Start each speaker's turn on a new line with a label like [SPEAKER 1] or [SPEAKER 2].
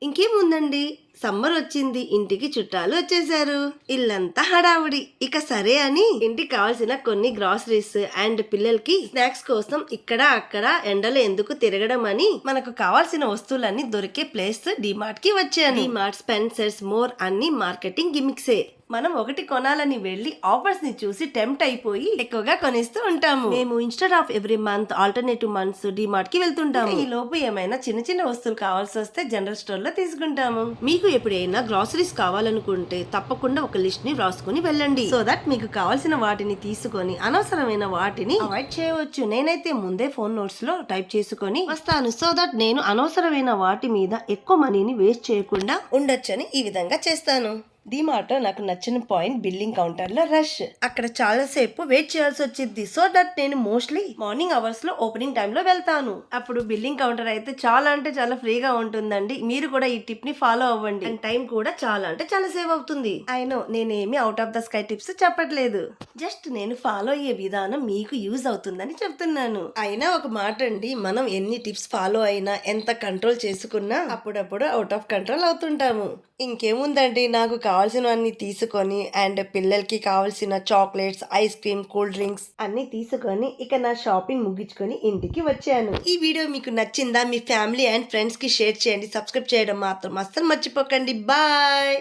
[SPEAKER 1] ఇంకేముందండి, సమ్మర్ వచ్చింది, ఇంటికి చుట్టాలు వచ్చేసారు, ఇల్లంతా హడావుడి. ఇక సరే అని ఇంటికి కావాల్సిన కొన్ని గ్రాసరీస్ అండ్ పిల్లలకి స్నాక్స్ కోసం ఇక్కడ అక్కడ ఎండలో ఎందుకు తిరగడం అని మనకు కావాల్సిన వస్తువులన్నీ దొరికే ప్లేస్ డిమార్ట్ కి వచ్చాను. డిమార్ట్, స్పెన్సర్స్, మోర్ అన్ని మార్కెటింగ్ గిమిక్సే. మనం ఒకటి కొనాలని వెళ్లి ఆఫర్స్ ని చూసి టెంప్ట్ అయిపోయి ఎక్కువగా కొనిస్తూ ఉంటాము. మేము instead of every month alternative months DMart కి వెళ్తుంటాము. ఈ లోపు ఏమైనా చిన్న చిన్న వస్తువులు కావాల్సి వస్తే జనరల్ స్టోర్ లో తీసుకుంటాము. మీకు ఎప్పుడైనా గ్రాసరీస్ కావాలనుకుంటే తప్పకుండా ఒక లిస్ట్ ని రాసుకుని వెళ్ళండి. సో దట్ మీకు కావాల్సిన వాటిని తీసుకొని అనవసరమైన వాటిని అవాయిడ్ చేయవచ్చు. నేనైతే ముందే ఫోన్ నోట్స్ లో టైప్ చేసుకొని వస్తాను. సో దట్ నేను అనవసరమైన వాటి మీద ఎక్కువ మనీని వేస్ట్ చేయకుండా ఉండొచ్చని ఈ విధంగా చేస్తాను. డిమార్ట్ నాకు నచ్చిన పాయింట్ బిల్లింగ్ కౌంటర్ లో రష్. అక్కడ చాలా సేపు వెయిట్ చేయాల్సి వచ్చింది. సో దట్ నేను మోస్ట్లీ మార్నింగ్ అవర్స్ లో ఓపెనింగ్ టైమ్ లో వెళ్తాను. అప్పుడు బిల్లింగ్ కౌంటర్ అయితే చాలా అంటే చాలా ఫ్రీగా ఉంటుందండి. మీరు కూడా ఈ టిప్ ని ఫాలో అవ్వండి. అండ్ టైం కూడా చాలా అంటే చాలా సేవ్ అవుతుంది. అయినో నేనేమి out of the sky tips చెప్పట్లేదు. జస్ట్ నేను ఫాలో అయ్యే విధానం మీకు యూజ్ అవుతుందని చెప్తున్నాను. అయినా ఒక మాట అండి, మనం ఎన్ని టిప్స్ ఫాలో అయినా ఎంత కంట్రోల్ చేసుకున్నా అప్పుడప్పుడు అవుట్ ఆఫ్ కంట్రోల్ అవుతుంటాము. ఇంకేముందండి, నాకు కావాల్సినవన్నీ తీసుకొని అండ్ పిల్లలకి కావాల్సిన chocolates, ice cream, cool drinks అన్ని తీసుకొని ఇక నా షాపింగ్ ముగించుకొని ఇంటికి వచ్చాను. ఈ వీడియో మీకు నచ్చిందా? మీ ఫ్యామిలీ అండ్ ఫ్రెండ్స్ కి షేర్ చేయండి. సబ్స్క్రైబ్ చేయడం మాత్రం అస్సలు మర్చిపోకండి. బాయ్.